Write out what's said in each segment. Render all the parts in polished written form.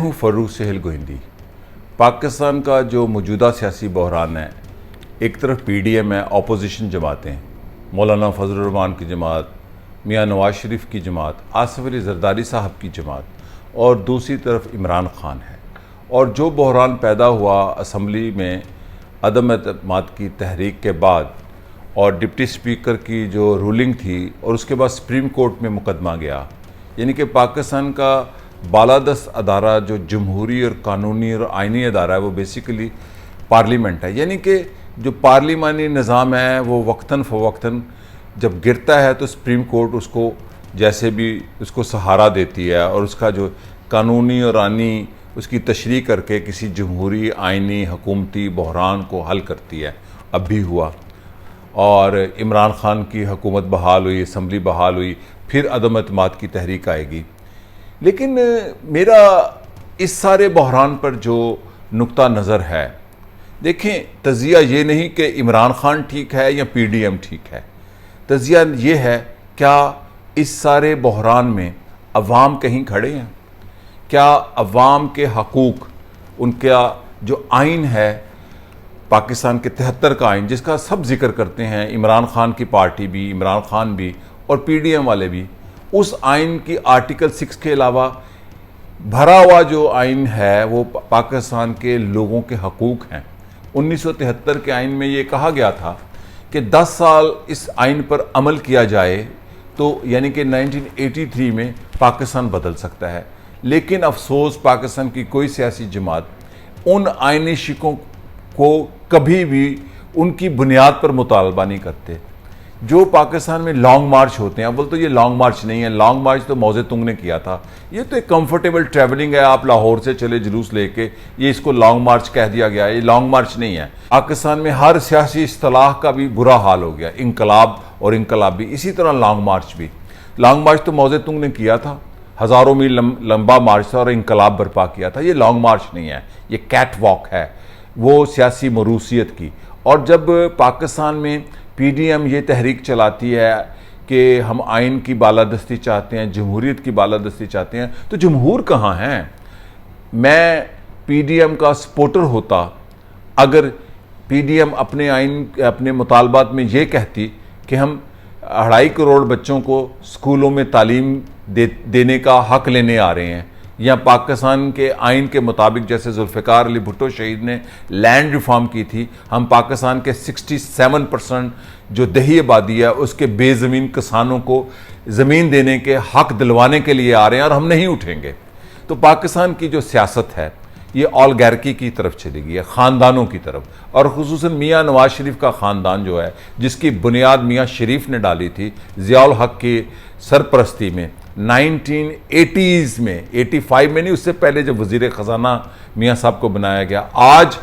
हूँ फ़र्रुख सेहल गोहिंदी। पाकिस्तान का जो मौजूदा सियासी बहरान है, एक तरफ पीडीएम है, अपोजिशन जमातें, मौलाना फजलुर रहमान की जमात, मियाँ नवाज शरीफ की जमात, आसिफ अली जरदारी साहब की जमात, और दूसरी तरफ इमरान खान है। और जो बहरान पैदा हुआ असम्बली में अदम एतमाद की तहरीक के बाद और डिप्टी स्पीकर की जो रूलिंग थी और उसके बाद सुप्रीम कोर्ट में मुकदमा गया, यानी कि पाकिस्तान का बालादस्त अदारा जो जमहूरी और कानूनी और आइनी अदारा है वो बेसिकली पार्लियामेंट है। यानी कि जो पार्लिमानी निज़ाम है वो वक्तन फ़वक्तन जब गिरता है तो सुप्रीम कोर्ट उसको जैसे भी उसको सहारा देती है और उसका जो कानूनी और आइनी उसकी तशरीह करके किसी जमहूरी आइनी हुकूमती बहरान को हल करती है। अब भी हुआ और इमरान खान की हुकूमत बहाल हुई, असम्बली बहाल हुई, फिर अदम एतमाद की तहरीक आएगी। लेकिन मेरा इस सारे बहरान पर जो नुक्ता नज़र है, देखें, तजिया ये नहीं कि इमरान खान ठीक है या पीडीएम ठीक है। तजिया ये है, क्या इस सारे बहरान में अवाम कहीं खड़े हैं? क्या अवाम के हकूक़, उनका जो आइन है पाकिस्तान के 73 का आइन जिसका सब जिक्र करते हैं, इमरान खान की पार्टी भी, इमरान खान भी और पीडीएम वाले भी, उस आइन की आर्टिकल 6 के अलावा भरा हुआ जो आइन है वो पाकिस्तान के लोगों के हकूक़ हैं। 1973 के आइन में ये कहा गया था कि 10 साल इस आइन पर अमल किया जाए तो यानी कि 1983 में पाकिस्तान बदल सकता है। लेकिन अफसोस पाकिस्तान की कोई सियासी जमात उन आइनी शिकों को कभी भी उनकी बुनियाद पर मुतालबा नहीं करते। जो पाकिस्तान में लॉन्ग मार्च होते हैं, अव्वल तो ये लॉन्ग मार्च नहीं है, लॉन्ग मार्च तो मौजे तुंग ने किया था। ये तो एक कंफर्टेबल ट्रैवलिंग है, आप लाहौर से चले जुलूस लेके, ये इसको लॉन्ग मार्च कह दिया गया है। ये लॉन्ग मार्च नहीं है। पाकिस्तान में हर सियासी इस्तिलाह का भी बुरा हाल हो गया, इनकलाब और इनकलाबी, इसी तरह लॉन्ग मार्च भी। लॉन्ग मार्च तो मौजे तुंग ने किया था, हज़ारों मील लंबा मार्च था और इनकलाब बर्पा किया था। ये लॉन्ग मार्च नहीं है, ये कैट वॉक है वो सियासी मरूसियत की। और जब पाकिस्तान में पीडीएम ये तहरीक चलाती है कि हम आइन की बालादस्ती चाहते हैं, जमहूरियत की बालादस्ती चाहते हैं, तो जमहूर कहाँ हैं? मैं पीडीएम का सपोर्टर होता अगर पीडीएम अपने आइन, अपने मुतालबात में ये कहती कि हम 2.5 करोड़ बच्चों को स्कूलों में तालीम देने का हक लेने आ रहे हैं, या पाकिस्तान के आइन के मुताबिक जैसे जुल्फ़िकार अली भुट्टो शहीद ने लैंड रिफॉर्म की थी, हम पाकिस्तान के 67% जो दही आबादी है उसके बेज़मीन किसानों को ज़मीन देने के हक दिलवाने के लिए आ रहे हैं और हम नहीं उठेंगे। तो पाकिस्तान की जो सियासत है ये ऑलगैर्की की तरफ चली गई है, ख़ानदानों की तरफ, और ख़ुसूसन मियाँ नवाज शरीफ का ख़ानदान जो है, जिसकी बुनियाद मियाँ शरीफ ने डाली थी ज़ियाउल हक की सरपरस्ती में 1980s में, 85 में नहीं, उससे पहले जब वज़ीर ख़जाना मियाँ साहब को बनाया गया। आज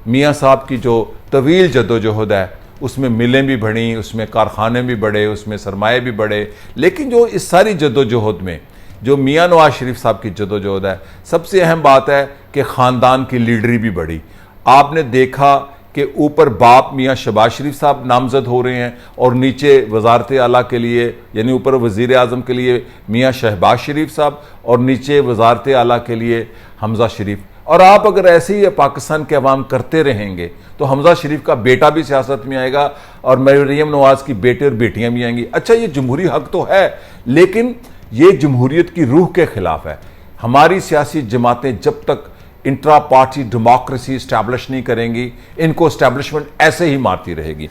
मियाँ साहब की जो तवील जद्दोजहद है उसमें मिलें भी बढ़ी, उसमें कारखाने भी बढ़े, उसमें सरमाए भी बढ़े। लेकिन जो इस सारी जद्दोजहद में जो मियाँ नवाज शरीफ साहब की जद्दोजहद है, सबसे अहम बात है कि ख़ानदान की लीडरी भी बढ़ी। आपने देखा कि ऊपर बाप मियाँ शहबाज शरीफ साहब नामज़द हो रहे हैं और नीचे वज़ारत आला के लिए, यानी ऊपर वज़ीर आज़म के लिए मियाँ शहबाज शरीफ साहब और नीचे वज़ारत आला के लिए हमज़ा शरीफ। और आप अगर ऐसे ही पाकिस्तान के अवाम करते रहेंगे तो हमज़ा शरीफ का बेटा भी सियासत में आएगा और मरियम नवाज़ की बेटे और बेटियाँ भी आएंगी। अच्छा, ये जमहूरी हक तो है, लेकिन ये जमहूरियत की रूह के ख़िलाफ़ है। हमारी सियासी जमातें जब तक इंट्रा पार्टी डेमोक्रेसी इस्टेब्लिश नहीं करेंगी, इनको इस्टेब्लिशमेंट ऐसे ही मारती रहेगी।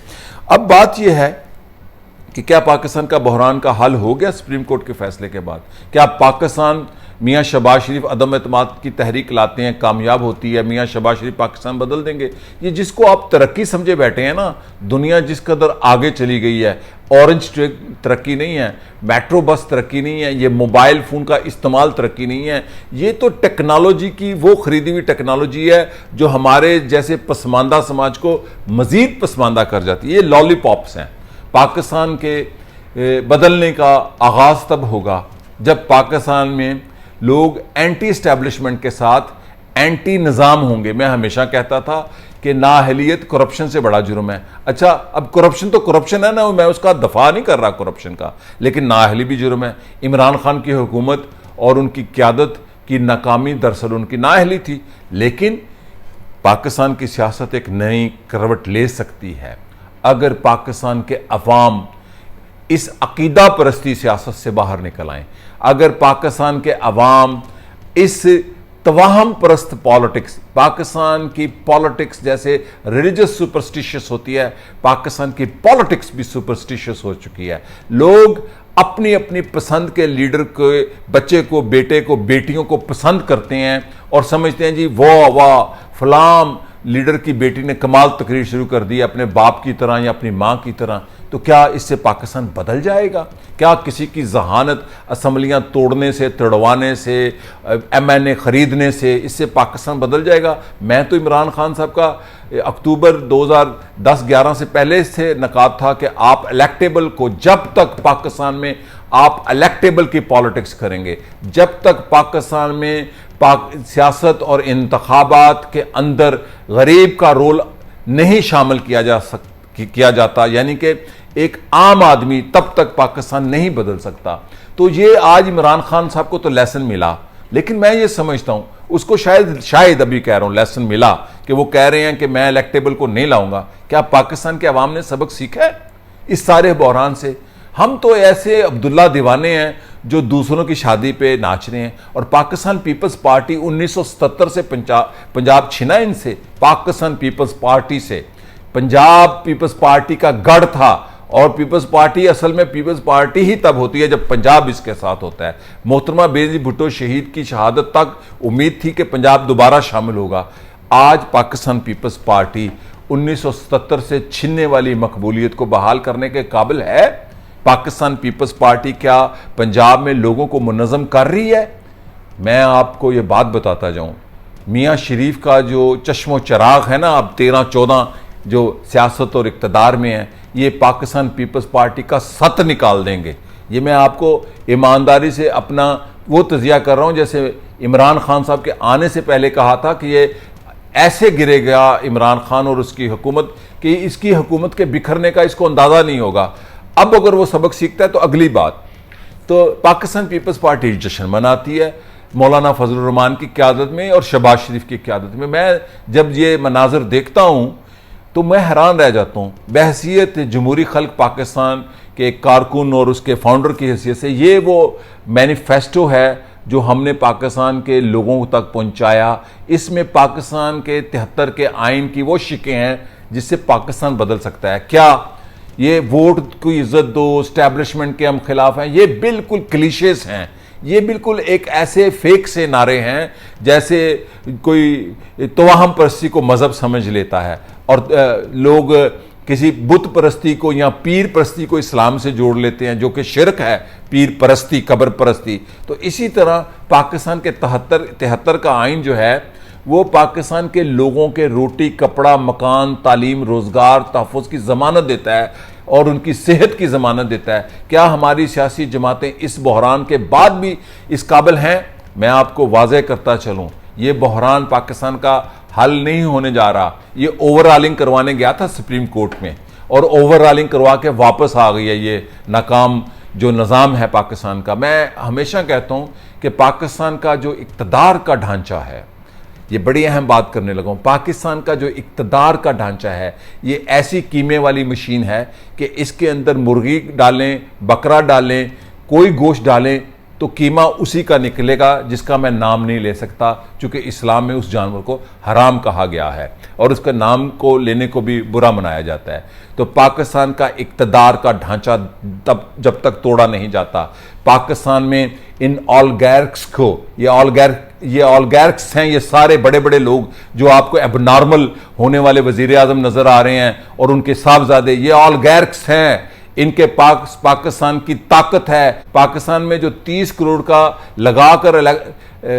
अब बात यह है कि क्या पाकिस्तान का बहरान का हल हो गया सुप्रीम कोर्ट के फैसले के बाद? क्या पाकिस्तान, मियाँ शहबाज शरीफ अदम एतमाद की तहरीक लाते हैं, कामयाब होती है, मियाँ शहबाज शरीफ पाकिस्तान बदल देंगे? ये जिसको आप तरक्की समझे बैठे हैं ना, दुनिया जिस कदर आगे चली गई है, ऑरेंज तरक्की नहीं है, मेट्रो बस तरक्की नहीं है, ये मोबाइल फ़ोन का इस्तेमाल तरक्की नहीं है, ये तो टेक्नोलॉजी की वो ख़रीदी हुई टेक्नोलॉजी है जो हमारे जैसे पसमानदा समाज को मज़ीद पसमानदा कर जाती है। ये लॉलीपॉप्स हैं। पाकिस्तान के बदलने का आगाज़ तब होगा जब पाकिस्तान में लोग एंटी इस्टेब्लिशमेंट के साथ एंटी निज़ाम होंगे। मैं हमेशा कहता था कि नाअहलियत करप्शन से बड़ा जुर्म है। अच्छा, अब करप्शन तो करप्शन है ना, मैं उसका दफा नहीं कर रहा करप्शन का, लेकिन नाअहली भी जुर्म है। इमरान खान की हुकूमत और उनकी क़यादत की नाकामी दरअसल उनकी नाअहली थी। लेकिन पाकिस्तान की सियासत एक नई करवट ले सकती है अगर पाकिस्तान के अवाम इस अकीदा परस्ती सियासत से बाहर निकल आएं, अगर पाकिस्तान के अवाम इस तवाहम परस्त पॉलिटिक्स, पाकिस्तान की पॉलिटिक्स जैसे रिलीजियस सुपरस्टिशियस होती है, पाकिस्तान की पॉलिटिक्स भी सुपरस्टिशियस हो चुकी है। लोग अपनी अपनी पसंद के लीडर के बच्चे को, बेटे को, बेटियों को पसंद करते हैं और समझते हैं जी वाह वाह फलाम लीडर की बेटी ने कमाल तकरीर शुरू कर दी अपने बाप की तरह या अपनी मां की तरह। तो क्या इससे पाकिस्तान बदल जाएगा? क्या किसी की जहानत असम्बलियां तोड़ने से, तोड़वाने से, MNA खरीदने से इससे पाकिस्तान बदल जाएगा? मैं तो इमरान खान साहब का अक्टूबर 2010-11 से पहले से नकाब था कि आप इलेक्टेबल को, जब तक पाकिस्तान में आप इलेक्टेबल की पॉलिटिक्स करेंगे, जब तक पाकिस्तान में सियासत और इंतखाबात के अंदर गरीब का रोल नहीं शामिल किया जाता, यानी कि एक आम आदमी, तब तक पाकिस्तान नहीं बदल सकता। तो ये आज इमरान खान साहब को तो लेसन मिला, लेकिन मैं ये समझता हूं उसको शायद अभी कह रहा हूं लेसन मिला कि वो कह रहे हैं कि मैं इलेक्टेबल को नहीं लाऊंगा। क्या पाकिस्तान के अवाम ने सबक सीखा है इस सारे बहरान से? हम तो ऐसे अब्दुल्ला दीवाने हैं जो दूसरों की शादी पे नाच रहे हैं। और पाकिस्तान पीपल्स पार्टी 1977 से पंजाब छिना इनसे। पाकिस्तान पीपल्स पार्टी से पंजाब पीपल्स पार्टी का गढ़ था, और पीपल्स पार्टी असल में पीपल्स पार्टी ही तब होती है जब पंजाब इसके साथ होता है। मोहतरमा बेनजीर भुट्टो शहीद की शहादत तक उम्मीद थी कि पंजाब दोबारा शामिल होगा। आज पाकिस्तान पीपल्स पार्टी 1977 से छिनने वाली मकबूलियत को बहाल करने के काबिल है? पाकिस्तान पीपल्स पार्टी क्या पंजाब में लोगों को मुनज़्ज़म कर रही है? मैं आपको ये बात बताता जाऊं, मियाँ शरीफ का जो चश्मो चराग है ना, अब 13-14 जो सियासत और इक़्तिदार में है, ये पाकिस्तान पीपल्स पार्टी का सत निकाल देंगे। ये मैं आपको ईमानदारी से अपना वो तज़िया कर रहा हूँ जैसे इमरान खान साहब के आने से पहले कहा था कि ये ऐसे गिरेगा इमरान खान और उसकी हुकूमत कि इसकी हुकूमत के बिखरने का इसको अंदाज़ा नहीं होगा। अब अगर वो सबक सीखता है तो अगली बात। तो पाकिस्तान पीपल्स पार्टी जश्न मनाती है मौलाना फजलुर रहमान की क़यादत में और शहबाज शरीफ की क़यादत में। मैं जब ये मनाजर देखता हूँ तो मैं हैरान रह जाता हूँ। बहसीत जमहूरी खल्क पाकिस्तान के एक कारकुन और उसके फाउंडर की हैसियत से ये वो मैनिफेस्टो है जो हमने पाकिस्तान के लोगों तक पहुँचाया। इसमें पाकिस्तान के 73 के आइन की वो शिकें हैं जिससे पाकिस्तान बदल सकता है। क्या ये वोट की इज्जत दो, इस्टेब्लिशमेंट के हम खिलाफ हैं, ये बिल्कुल क्लीशेस हैं। ये बिल्कुल एक ऐसे फेक से नारे हैं जैसे कोई तवाहम परस्ती को मजहब समझ लेता है और लोग किसी बुत परस्ती को या पीर परस्ती को इस्लाम से जोड़ लेते हैं, जो कि शिरक है, पीर परस्ती, कब्र परस्ती। तो इसी तरह पाकिस्तान के 73 का आइन जो है वो पाकिस्तान के लोगों के रोटी, कपड़ा, मकान, तालीम, रोजगार, तहफ़्फ़ुज़ की ज़मानत देता है और उनकी सेहत की ज़मानत देता है। क्या हमारी सियासी जमातें इस बहरान के बाद भी इस काबिल हैं? मैं आपको वाज़ेह करता चलूँ, ये बहरान पाकिस्तान का हल नहीं होने जा रहा। ये ओवरऑलिंग करवाने गया था सुप्रीम कोर्ट में और ओवरऑलिंग करवा के वापस आ गई है ये नाकाम जो निज़ाम है पाकिस्तान का। मैं हमेशा कहता हूँ कि पाकिस्तान का जो इक़्तिदार का ढांचा है, ये बड़ी अहम बात करने लगा हूँ, पाकिस्तान का जो इक़्तिदार का ढांचा है ये ऐसी कीमे वाली मशीन है कि इसके अंदर मुर्गी डालें, बकरा डालें, कोई गोश्त डालें तो कीमा उसी का निकलेगा जिसका मैं नाम नहीं ले सकता, चूँकि इस्लाम में उस जानवर को हराम कहा गया है और उसका नाम को लेने को भी बुरा मनाया जाता है। तो पाकिस्तान का इक़्तिदार का ढांचा तब जब तक तोड़ा नहीं जाता, पाकिस्तान में इन ऑलगैर्क्स को, ये ऑलगैर्क्स हैं, ये सारे बड़े बड़े लोग जो आपको एबनॉर्मल होने वाले वज़ीर आज़म नज़र आ रहे हैं और उनके साहबजादे, ये ऑलगैर्क्स हैं। इनके पाकिस्तान की ताकत है। पाकिस्तान में जो 30 करोड़ का लगाकर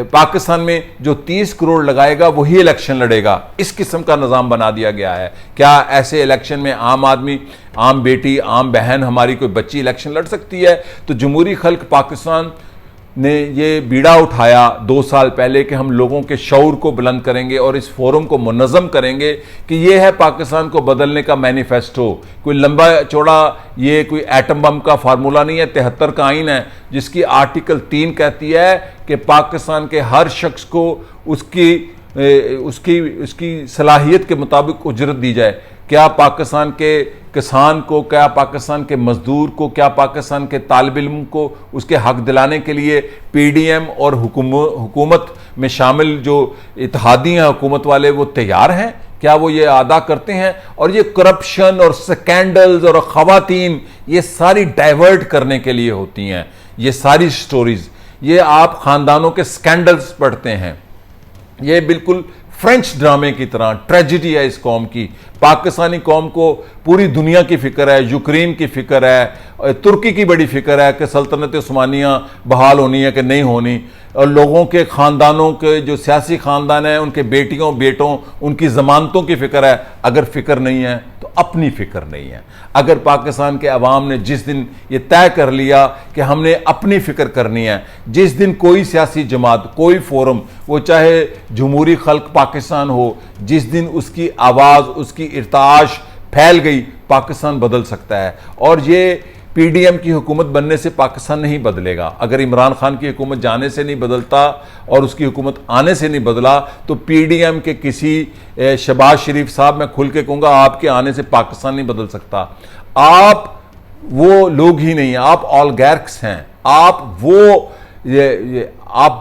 पाकिस्तान में जो 30 करोड़ लगाएगा वही इलेक्शन लड़ेगा, इस किस्म का निज़ाम बना दिया गया है। क्या ऐसे इलेक्शन में आम आदमी, आम बेटी, आम बहन, हमारी कोई बच्ची इलेक्शन लड़ सकती है? तो जमहूरी खल्क पाकिस्तान ने ये बीड़ा उठाया 2 साल पहले कि हम लोगों के शऊर को बुलंद करेंगे और इस फोरम को मुनज़्ज़म करेंगे कि ये है पाकिस्तान को बदलने का मैनिफेस्टो। कोई लंबा चौड़ा ये कोई एटम बम का फार्मूला नहीं है, 73 का आइन है जिसकी आर्टिकल 3 कहती है कि पाकिस्तान के हर शख्स को उसकी सलाहियत के मुताबिक उजरत दी जाए। क्या पाकिस्तान के किसान को, क्या पाकिस्तान के मजदूर को, क्या पाकिस्तान के तालिब इल्म को उसके हक दिलाने के लिए पीडीएम और हुकूमत में शामिल जो इत्तेहादी हैं हुकूमत वाले वो तैयार हैं? क्या वो ये अदा करते हैं? और ये करप्शन और स्कैंडल्स और खवातीन ये सारी डाइवर्ट करने के लिए होती हैं। ये सारी स्टोरीज, ये आप खानदानों के स्कैंडल्स पढ़ते हैं, ये बिल्कुल फ्रेंच ड्रामे की तरह ट्रेजिडी है इस कौम की। पाकिस्तानी कौम को पूरी दुनिया की फिक्र है, यूक्रेन की फिक्र है, तुर्की की बड़ी फिक्र है कि सल्तनत उस्मानिया बहाल होनी है कि नहीं होनी, और लोगों के खानदानों के जो सियासी खानदान है उनके बेटियों बेटों उनकी जमानतों की फिक्र है। अगर फिक्र नहीं है तो अपनी फिक्र नहीं है। अगर पाकिस्तान के अवाम ने जिस दिन ये तय कर लिया कि हमने अपनी फिक्र करनी है, जिस दिन कोई सियासी जमात, कोई फोरम, वो चाहे जमहूरी खल्क पाकिस्तान हो, जिस दिन उसकी आवाज़, उसकी इर्ताश फैल गई, पाकिस्तान बदल सकता है। और ये पीडीएम की हुकूमत बनने से पाकिस्तान नहीं बदलेगा। अगर इमरान खान की हुकूमत जाने से नहीं बदलता और उसकी हुकूमत आने से नहीं बदला तो पीडीएम के किसी शहबाज शरीफ साहब, मैं खुल के कहूँगा, आपके आने से पाकिस्तान नहीं बदल सकता। आप वो लोग ही नहीं हैं, आप ऑलगैर्क्स हैं, आप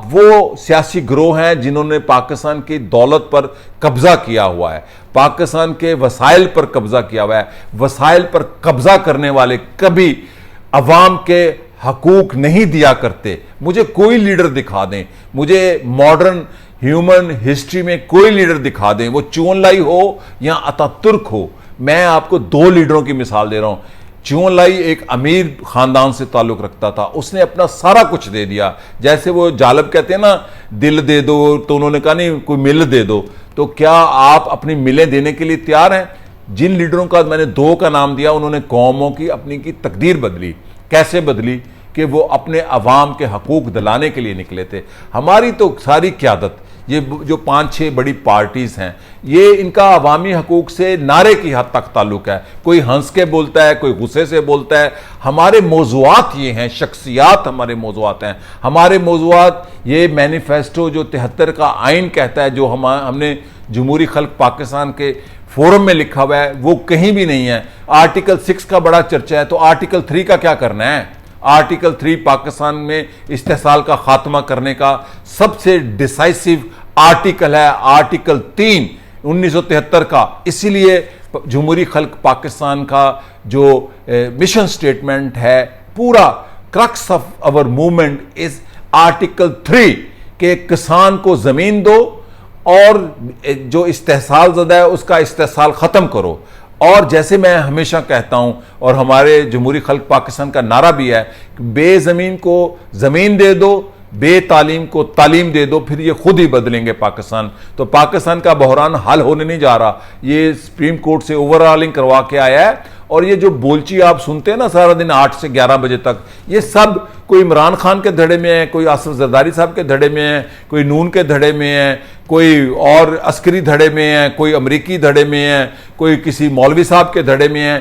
वो सियासी गिरोह हैं जिन्होंने पाकिस्तान की दौलत पर कब्जा किया हुआ है, पाकिस्तान के वसाइल पर कब्जा किया हुआ है। वसाइल पर कब्जा करने वाले कभी अवाम के हकूक नहीं दिया करते। मुझे कोई लीडर दिखा दें, मुझे मॉडर्न ह्यूमन हिस्ट्री में कोई लीडर दिखा दें, वो चुन लाई हो या अतातुर्क हो। मैं आपको 2 लीडरों की मिसाल दे रहा हूं। चुन लाई एक अमीर खानदान से ताल्लुक रखता था, उसने अपना सारा कुछ दे दिया। जैसे वो जालब कहते हैं ना, दिल दे दो, तो उन्होंने कहा नहीं कोई मिल दे दो। तो क्या आप अपनी मिलें देने के लिए तैयार हैं? जिन लीडरों का मैंने 2 का नाम दिया, उन्होंने कौमों की अपनी की तकदीर बदली। कैसे बदली? कि वो अपने अवाम के हकूक दिलाने के लिए निकले थे। हमारी तो सारी क़यादत, ये जो 5-6 बड़ी पार्टीज हैं, ये इनका अवामी हकूक से नारे की हद तक ताल्लुक है। कोई हंस के बोलता है, कोई गुस्से से बोलता है। हमारे मौज़ूआत ये हैं, शख्सियात हमारे मौज़ूआत हैं। हमारे मौज़ूआत ये मैनिफेस्टो जो 73 का आइन कहता है, जो हमने जमहूरी खल्क पाकिस्तान के फोरम में लिखा हुआ है, वो कहीं भी नहीं है। आर्टिकल 6 का बड़ा चर्चा है, तो आर्टिकल 3 का क्या करना है? आर्टिकल 3 पाकिस्तान में इस्तेसाल का खात्मा करने का सबसे डिसाइसिव आर्टिकल है। आर्टिकल 3 1973 का। इसीलिए जमहूरी खल्क पाकिस्तान का जो मिशन स्टेटमेंट है, पूरा crux of our movement is article 3 के किसान को जमीन दो और जो इस्तेसाल ज़दा है उसका इस्तेसाल खत्म करो। और जैसे मैं हमेशा कहता हूं, और हमारे जमहूरी खल्क पाकिस्तान का नारा भी है, बेज़मीन को ज़मीन दे दो, बेतालीम को तालीम दे दो, फिर ये खुद ही बदलेंगे पाकिस्तान। तो पाकिस्तान का बहरान हल होने नहीं जा रहा, ये सुप्रीम कोर्ट से ओवरऑलिंग करवा के आया है। और ये जो बोलची आप सुनते हैं ना सारा दिन 8 से 11 बजे तक, ये सब कोई इमरान खान के धड़े में है, कोई आसिफ जरदारी साहब के धड़े में है, कोई नून के धड़े में है, कोई और अस्करी धड़े में है, कोई अमरीकी धड़े में है, कोई किसी मौलवी साहब के धड़े में है।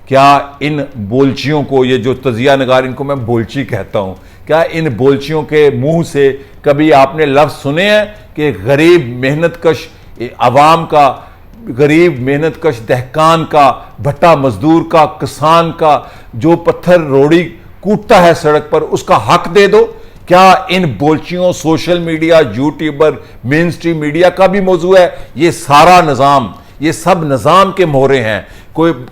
क्या इन बोलचियों को, ये जो तजिया नगार, इनको मैं बोलची कहता हूं, क्या इन बोलचियों के मुंह से कभी आपने लफ्ज सुने हैं कि गरीब मेहनतकश अवाम का, गरीब मेहनतकश दहकान का, भट्टा मजदूर का, किसान का, जो पत्थर रोड़ी कूटता है सड़क पर, उसका हक दे दो? क्या इन बोलचियों, social media, YouTuber, mainstream media का भी मौजू है? ये सारा निज़ाम, ये सब निज़ाम के मोहरे हैं।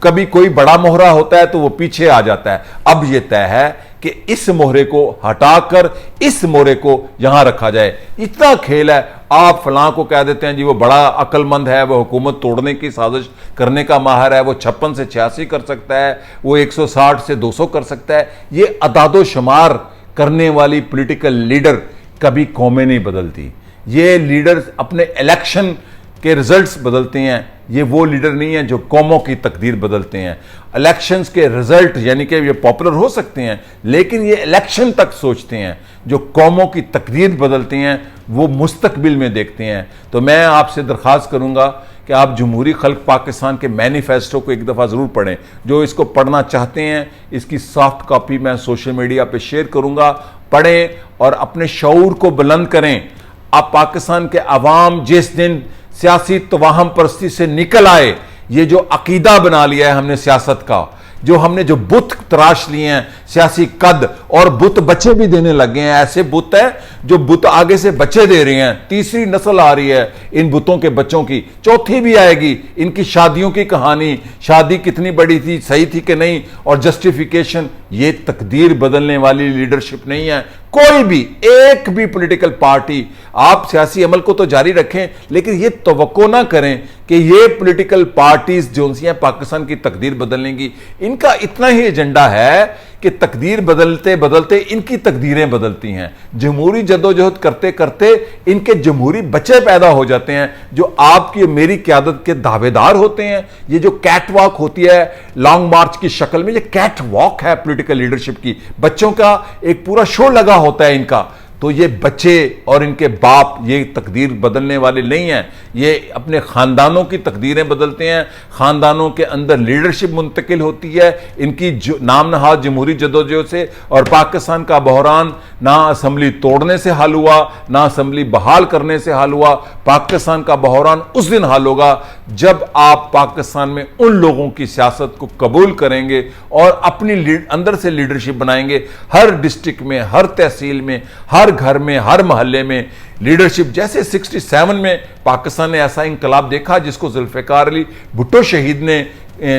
कभी कोई बड़ा मोहरा होता है तो वो पीछे आ जाता है। अब ये तय है कि इस मोहरे को हटाकर इस मोहरे को यहां रखा जाए। इतना खेल है। आप फलां को कह देते हैं जी वो बड़ा अक्लमंद है, वो हुकूमत तोड़ने की साजिश करने का माहिर है, वो 56 से 86 कर सकता है, वो 160 से 200 कर सकता है। ये अदादो शुमार करने वाली पॉलिटिकल लीडर कभी कौमें नहीं बदलती। ये लीडर अपने इलेक्शन के रिजल्ट्स बदलते हैं, ये वो लीडर नहीं है जो कौमों की तकदीर बदलते हैं। इलेक्शंस के रिजल्ट यानी कि ये पॉपुलर हो सकते हैं, लेकिन ये इलेक्शन तक सोचते हैं। जो कौमों की तकदीर बदलते हैं वो मुस्तकबिल में देखते हैं। तो मैं आपसे दरख्वास्त करूंगा कि आप जमहूरी खल्क पाकिस्तान के मैनिफेस्टो को एक दफ़ा ज़रूर पढ़ें। जो इसको पढ़ना चाहते हैं, इसकी सॉफ्ट कॉपी मैं सोशल मीडिया पे शेयर करूंगा, पढ़ें और अपने शऊर को बुलंद करें। अब पाकिस्तान के अवाम जिस दिन सियासी तवाहम परस्ती से निकल आए, ये जो अकीदा बना लिया है हमने सियासत का, जो हमने जो बुत तराश लिए हैं, सियासी कद, और बुत बच्चे भी देने लगे हैं। ऐसे बुत है जो बुत आगे से बच्चे दे रहे हैं। तीसरी नस्ल आ रही है इन बुतों के बच्चों की, चौथी भी आएगी। इनकी शादियों की कहानी, शादी कितनी बड़ी थी, सही थी कि नहीं, और जस्टिफिकेशन। ये तकदीर बदलने वाली लीडरशिप नहीं है। कोई भी एक भी पॉलिटिकल पार्टी, आप सियासी अमल को तो जारी रखें, लेकिन ये तवक्को ना करें कि ये पॉलिटिकल पार्टीज जो सी हैं पाकिस्तान की तकदीर बदलने की, इनका इतना ही एजेंडा है कि तकदीर बदलते बदलते इनकी तकदीरें बदलती हैं। जमहूरी जदोजहद करते करते इनके जमहूरी बच्चे पैदा हो जाते हैं जो आपकी मेरी क़यादत के दावेदार होते हैं। ये जो कैट वॉक होती है लॉन्ग मार्च की शक्ल में, ये कैट वॉक है पॉलिटिकल लीडरशिप की। बच्चों का एक पूरा शो लगा होता है इनका। तो ये बच्चे और इनके बाप ये तकदीर बदलने वाले नहीं हैं। ये अपने ख़ानदानों की तकदीरें बदलते हैं। ख़ानदानों के अंदर लीडरशिप मुंतकिल होती है इनकी नाम नहाद जमहूरी जदोजहद से। और पाकिस्तान का बहरान ना असम्बली तोड़ने से हल हुआ, ना असम्बली बहाल करने से हल हुआ। पाकिस्तान का बहरान उस दिन हल होगा जब आप पाकिस्तान में उन लोगों की सियासत को कबूल करेंगे और अपनी अंदर से लीडरशिप बनाएंगे। हर डिस्ट्रिक्ट में, हर तहसील में, हर घर में, हर मोहल्ले में लीडरशिप। जैसे 67 में पाकिस्तान ने ऐसा इंकलाब देखा जिसको जुल्फ़िकार अली भुट्टो शहीद ने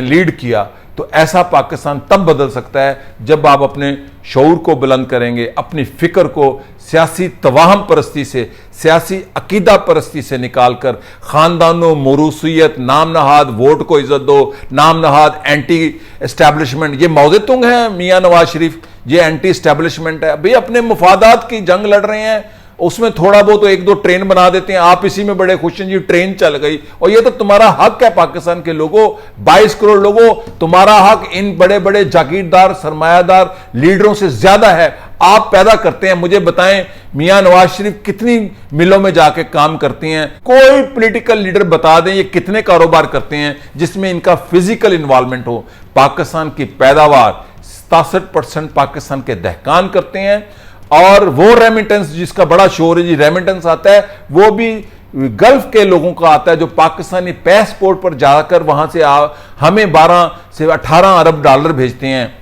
लीड किया। तो ऐसा पाकिस्तान तब बदल सकता है जब आप अपने शऊर को बुलंद करेंगे, अपनी फिक्र को सियासी तवाहम परस्ती से, सियासी अकीदा परस्ती से निकालकर खानदानों, मौरूसियत, नाम नहाद वोट को इज्जत दो, नाम नहाद एंटी एस्टैब्लिशमेंट। ये मौजे तुंग हैं मियां नवाज शरीफ, ये एंटी एस्टैब्लिशमेंट है। भाई अपने मुफादात की जंग लड़ रहे हैं, उसमें थोड़ा बहुत तो एक दो ट्रेन बना देते हैं, आप इसी में बड़े खुश हैं जी ट्रेन चल गई। और ये तो तुम्हारा हक है पाकिस्तान के लोगों, 22 करोड़ लोगों, तुम्हारा हक इन बड़े बड़े जागीरदार सरमायादार लीडरों से ज्यादा है। आप पैदा करते हैं। मुझे बताएं मियां नवाज शरीफ कितनी मिलों में जाके काम करते हैं? कोई पॉलिटिकल लीडर बता दें ये कितने कारोबार करते हैं जिसमें इनका फिजिकल इन्वॉल्वमेंट हो। पाकिस्तान की पैदावार 67% पाकिस्तान के दहकान करते हैं। और वो रेमिटेंस जिसका बड़ा शोर है जी, रेमिटेंस आता है वो भी गल्फ के लोगों का आता है जो पाकिस्तानी पासपोर्ट पर जाकर वहां से हमें 12 से 18 अरब डॉलर भेजते हैं।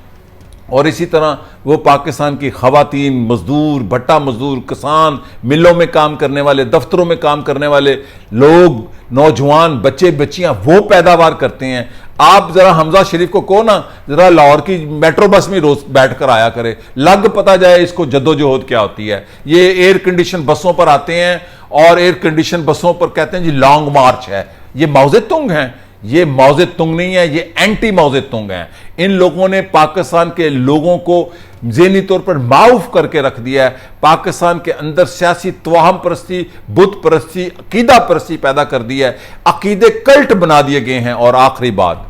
और इसी तरह वो पाकिस्तान की खवातीन, मजदूर, भट्टा मजदूर, किसान, मिलों में काम करने वाले, दफ्तरों में काम करने वाले लोग, नौजवान, बच्चे बच्चियां, वो पैदावार करते हैं। आप जरा हमजा शरीफ को कहो ना जरा लाहौर की मेट्रो बस में रोज बैठकर आया करे, लग पता जाए इसको जद्दोजहद क्या होती है। ये एयर कंडीशन बसों पर आते हैं और एयर कंडीशन बसों पर कहते हैं जी लॉन्ग मार्च है। ये मौजे तुंग हैं, ये मौजे तुंग नहीं है, ये एंटी मौजे तुंग हैं। इन लोगों ने पाकिस्तान के लोगों को ज़हनी तौर पर माऊफ करके रख दिया है। पाकिस्तान के अंदर सियासी तवाहम परस्ती, बुत परस्ती, अकीदा परस्ती पैदा कर दिया है। अकीदे कल्ट बना दिए गए हैं। और आखिरी बात,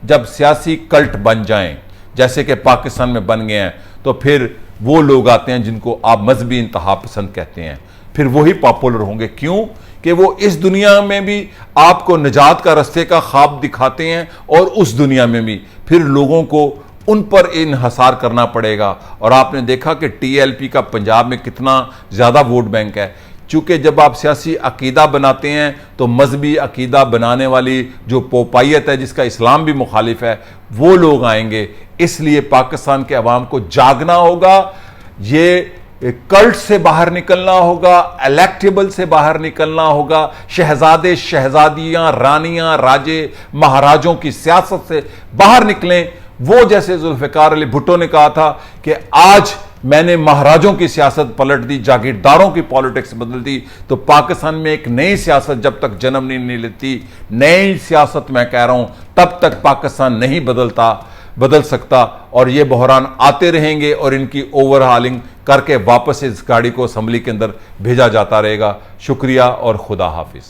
जब सियासी कल्ट बन जाएं जैसे कि पाकिस्तान में बन गए हैं, तो फिर वो लोग आते हैं जिनको आप मजहबी इंतहा पसंद कहते हैं, फिर वही पॉपुलर होंगे। क्यों? कि वो इस दुनिया में भी आपको निजात का रास्ते का ख्वाब दिखाते हैं और उस दुनिया में भी फिर लोगों को उन पर इन्हसार करना पड़ेगा। और आपने देखा कि TLP का पंजाब में कितना ज़्यादा वोट बैंक है। चूँकि जब आप सियासी अकीदा बनाते हैं तो मजहबी अकीदा बनाने वाली जो पोपाइत है, जिसका इस्लाम भी मुखालिफ है, वो लोग आएंगे। इसलिए पाकिस्तान के अवाम को जागना होगा, ये कल्ट से बाहर निकलना होगा, इलेक्टेबल से बाहर निकलना होगा, शहजादे शहजादियां, रानियां, राजे महाराजों की सियासत से बाहर निकलें। वो जैसे जुल्फ़िकार अली भुट्टो ने कहा था कि आज मैंने महाराजों की सियासत पलट दी, जागीरदारों की पॉलिटिक्स बदल दी। तो पाकिस्तान में एक नई सियासत जब तक जन्म नहीं लेती, नई सियासत मैं कह रहा हूं, तब तक पाकिस्तान नहीं बदल सकता। और ये बहरान आते रहेंगे और इनकी ओवरहालिंग करके वापस इस गाड़ी को असम्बली के अंदर भेजा जाता रहेगा। शुक्रिया और खुदा हाफिज।